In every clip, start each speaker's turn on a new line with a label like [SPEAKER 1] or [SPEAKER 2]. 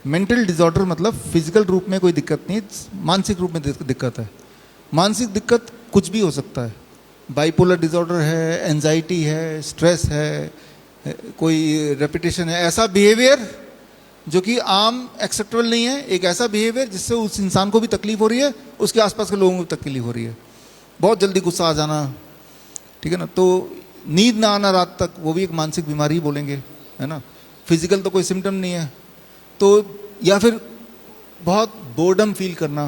[SPEAKER 1] Mental disorder मतलब physical रूप में कोई दिक्कत नहीं, मानसिक रूप में दिक्कत है। मानसिक दिक्कत कुछ भी हो सकता है, बाइपोलर डिसऑर्डर है, एंजाइटी है, स्ट्रेस है, कोई रेपिटेशन है, ऐसा बिहेवियर जो कि आम एक्सेप्टेबल नहीं है, एक ऐसा बिहेवियर जिससे उस इंसान को भी तकलीफ हो रही है, उसके आसपास के लोगों को भी तकलीफ हो रही है। बहुत जल्दी गुस्सा आ जाना, ठीक है ना, तो नींद ना आना रात तक, वो भी एक मानसिक बीमारी ही बोलेंगे, है ना। फिजिकल तो कोई सिम्टम नहीं है, तो या फिर बहुत बोर्डम फील करना,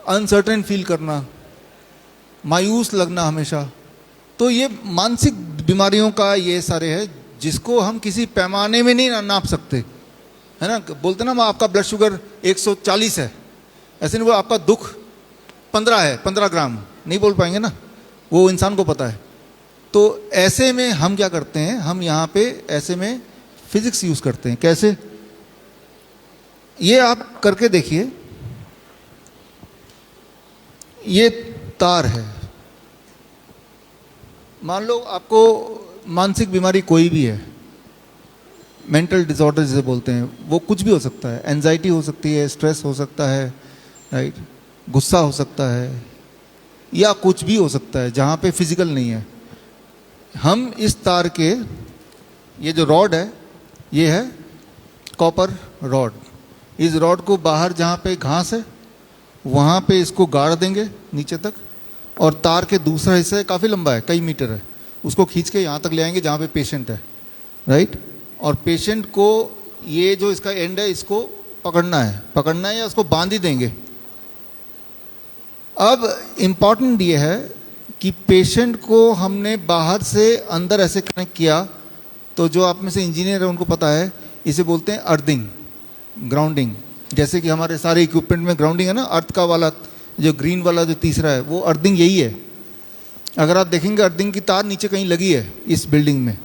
[SPEAKER 1] अनसर्टेन फील करना, मायूस लगना हमेशा, तो ये मानसिक बीमारियों का ये सारे है जिसको हम किसी पैमाने में नहीं नाप सकते, है ना। बोलते ना आपका ब्लड शुगर 140 है, ऐसे नहीं बोल आपका दुख 15 है, 15 ग्राम नहीं बोल पाएंगे ना, वो इंसान को पता है। तो ऐसे में हम क्या करते हैं, हम यहाँ पे ऐसे में फिजिक्स यूज करते हैं। कैसे, ये आप करके देखिए, ये तार है, मान लो आपको मानसिक बीमारी कोई भी है, मेंटल डिसऑर्डर जिसे बोलते हैं, वो कुछ भी हो सकता है, एंजाइटी हो सकती है, स्ट्रेस हो सकता है, राइट, गुस्सा हो सकता है, या कुछ भी हो सकता है जहाँ पे फिजिकल नहीं है। हम इस तार के, ये जो रॉड है ये है कॉपर रॉड, इस रॉड को बाहर जहाँ पे घास है वहाँ पे इसको गाड़ देंगे नीचे तक, और तार के दूसरा हिस्सा काफ़ी लंबा है, कई मीटर है, उसको खींच के यहाँ तक ले आएंगे जहाँ पे पेशेंट है, राइट। और पेशेंट को ये जो इसका एंड है इसको पकड़ना है या उसको बांध ही देंगे। अब इम्पॉर्टेंट ये है कि पेशेंट को हमने बाहर से अंदर ऐसे कनेक्ट किया, तो जो आप में से इंजीनियर है उनको पता है, इसे बोलते हैं अर्थिंग, ग्राउंडिंग। जैसे कि हमारे सारे इक्विपमेंट में ग्राउंडिंग है ना, अर्थ का वाला जो ग्रीन वाला जो तीसरा है वो अर्थिंग यही है। अगर आप देखेंगे अर्थिंग की तार नीचे कहीं लगी है इस बिल्डिंग में।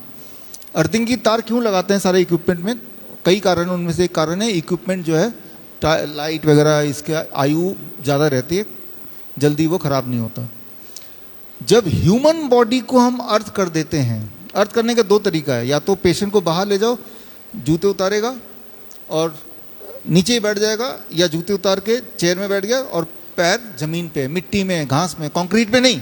[SPEAKER 1] अर्थिंग की तार क्यों लगाते हैं सारे इक्विपमेंट में, कई कारण, उनमें से एक कारण है इक्विपमेंट जो है लाइट वगैरह, इसके आयु ज़्यादा रहती है, जल्दी वो ख़राब नहीं होता। जब ह्यूमन बॉडी को हम अर्थ कर देते हैं, अर्थ करने का दो तरीका है, या तो पेशेंट को बाहर ले जाओ, जूते उतारेगा और नीचे ही बैठ जाएगा, या जूते उतार के चेयर में बैठ गया और पैर जमीन पे, मिट्टी में, घास में, कंक्रीट पे नहीं।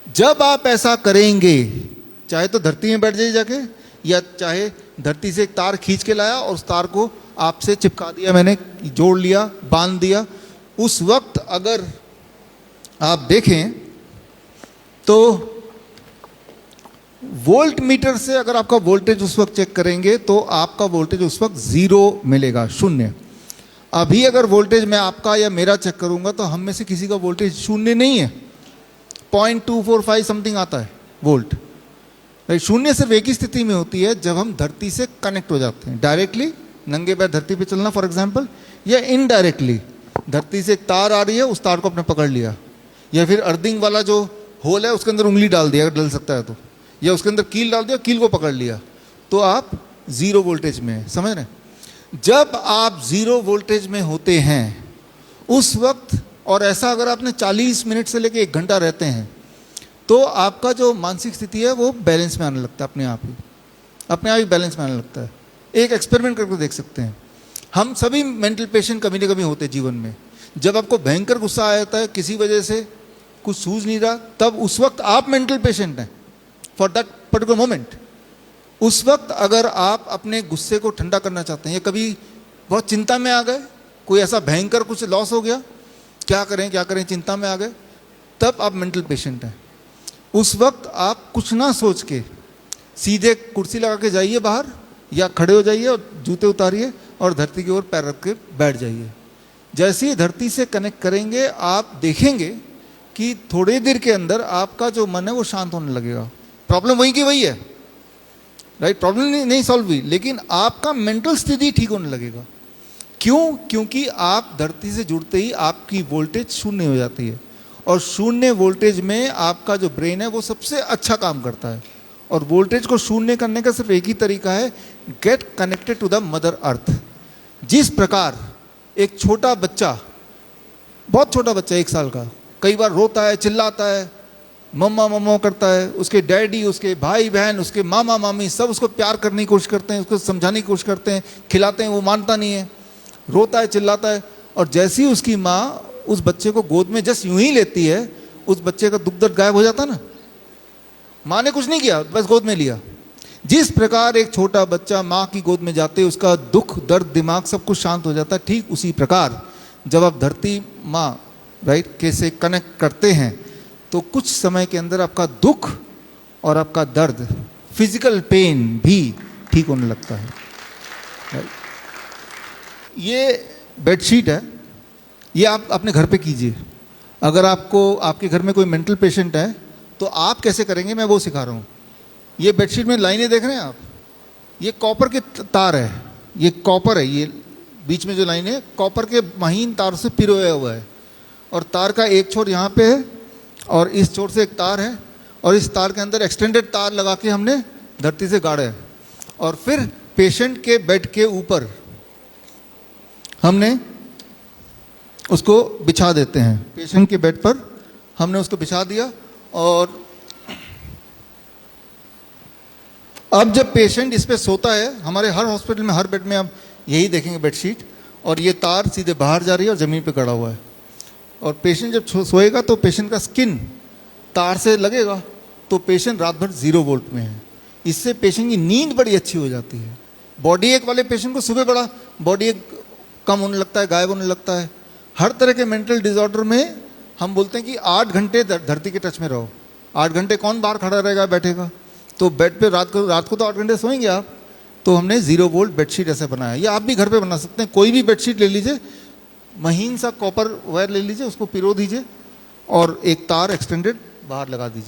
[SPEAKER 1] जब आप ऐसा करेंगे, चाहे तो धरती में बैठ जाइए जाके, या चाहे धरती से एक तार खींच के लाया और उस तार को आपसे चिपका दिया, मैंने जोड़ लिया, बांध दिया, उस वक्त अगर आप देखें तो वोल्ट मीटर से अगर आपका वोल्टेज उस वक्त चेक करेंगे तो आपका वोल्टेज उस वक्त 0 मिलेगा, 0। अभी अगर वोल्टेज मैं आपका या मेरा चेक करूंगा तो हम में से किसी का वोल्टेज 0 नहीं है, 0.245 समथिंग आता है वोल्ट। 0 सिर्फ एक ही स्थिति में होती है, जब हम धरती से कनेक्ट हो जाते हैं, डायरेक्टली नंगे पैर धरती पे चलना फॉर एग्जांपल, या इनडायरेक्टली धरती से एक तार आ रही है, उस तार को आपने पकड़ लिया, या फिर अर्थिंग वाला जो होल है उसके अंदर उंगली डाल दिया अगर डल सकता है तो, या उसके अंदर कील डाल दिया, कील को पकड़ लिया, तो आप 0 वोल्टेज में हैं, समझ रहे। जब आप 0 वोल्टेज में होते हैं उस वक्त, और ऐसा अगर आपने 40 मिनट से लेकर 1 घंटा रहते हैं, तो आपका जो मानसिक स्थिति है वो बैलेंस में आने लगता है, अपने आप ही बैलेंस में आने लगता है। एक एक्सपेरिमेंट करके देख सकते हैं। हम सभी मेंटल पेशेंट कभी ना कभी होते हैं जीवन में। जब आपको भयंकर गुस्सा आ जाता है, किसी वजह से कुछ सूझ नहीं रहा, तब उस वक्त आप मेंटल पेशेंट हैं फॉर दैट पर्टिकुलर मोमेंट। उस वक्त अगर आप अपने गुस्से को ठंडा करना चाहते हैं, या कभी बहुत चिंता में आ गए, कोई ऐसा भयंकर कुछ लॉस हो गया, क्या करें चिंता में आ गए, तब आप मेंटल पेशेंट हैं। उस वक्त आप कुछ ना सोच के सीधे कुर्सी लगा के जाइए बाहर, या खड़े हो जाइए और जूते उतारिए और धरती की ओर पैर रख के बैठ जाइए। जैसे ही धरती से कनेक्ट करेंगे, आप देखेंगे कि थोड़ी देर के अंदर आपका जो मन है वो शांत होने लगेगा। प्रॉब्लम वही की वही है, राइट, प्रॉब्लम नहीं सॉल्व हुई, लेकिन आपका मेंटल स्थिति ठीक होने लगेगा। क्यों? क्योंकि आप धरती से जुड़ते ही आपकी वोल्टेज 0 हो जाती है, और 0 वोल्टेज में आपका जो ब्रेन है वो सबसे अच्छा काम करता है। और वोल्टेज को 0 करने का सिर्फ एक ही तरीका है, get connected to the mother earth. जिस प्रकार एक छोटा बच्चा, बहुत छोटा बच्चा 1 साल का, कई बार रोता है, चिल्लाता है, मम्मा मम्मा करता है, उसके डैडी, उसके भाई बहन, उसके मामा मामी सब उसको प्यार करने की कोशिश करते हैं, उसको समझाने की कोशिश करते हैं, खिलाते हैं, वो मानता नहीं है, रोता है, चिल्लाता है। और जैसे ही उसकी माँ उस बच्चे को गोद में जस्ट यूं ही लेती है, उस बच्चे का दुख दर्द गायब हो जाता ना। माँ ने कुछ नहीं किया, बस गोद में लिया। जिस प्रकार एक छोटा बच्चा माँ की गोद में जाते ही उसका दुख दर्द दिमाग सब कुछ शांत हो जाता है, ठीक उसी प्रकार जब आप धरती माँ राइट के से कनेक्ट करते हैं तो कुछ समय के अंदर आपका दुख और आपका दर्द, फिजिकल पेन भी ठीक होने लगता है। ये बेडशीट है, ये आप अपने घर पे कीजिए। अगर आपको आपके घर में कोई मेंटल पेशेंट है तो आप कैसे करेंगे, मैं वो सिखा रहा हूँ। ये बेडशीट में लाइनें देख रहे हैं आप, ये कॉपर के तार है, ये कॉपर है, ये बीच में जो लाइन है कॉपर के महीन तार से पिरोया हुआ है, और तार का एक छोर यहाँ पे है और इस छोर से एक तार है, और इस तार के अंदर एक्सटेंडेड तार लगा के हमने धरती से गाड़ा है। और फिर पेशेंट के बेड के ऊपर हमने उसको बिछा देते हैं। पेशेंट के बेड पर हमने उसको बिछा दिया, और अब जब पेशेंट इस पे सोता है, हमारे हर हॉस्पिटल में हर बेड में आप यही देखेंगे बेडशीट, और ये तार सीधे बाहर जा रही है और ज़मीन पे गड़ा हुआ है। और पेशेंट जब सोएगा तो पेशेंट का स्किन तार से लगेगा, तो पेशेंट रात भर 0 वोल्ट में है। इससे पेशेंट की नींद बड़ी अच्छी हो जाती है। बॉडी एक वाले पेशेंट को सुबह बड़ा बॉडी एक कम होने लगता है, गायब होने लगता है। हर तरह के मेंटल डिसऑर्डर में हम बोलते हैं कि 8 घंटे धरती के टच में रहो। 8 घंटे कौन बाहर खड़ा रहेगा, बैठेगा? तो बेड पे रात को तो 8 घंटे सोएंगे आप। तो हमने 0 वोल्ट बेडशीट ऐसे बनाया। ये आप भी घर पे बना सकते हैं। कोई भी बेडशीट ले लीजिए, महीन सा कॉपर वायर ले लीजिए, उसको पिरो दीजिए और एक तार एक्सटेंडेड बाहर लगा दीजिए।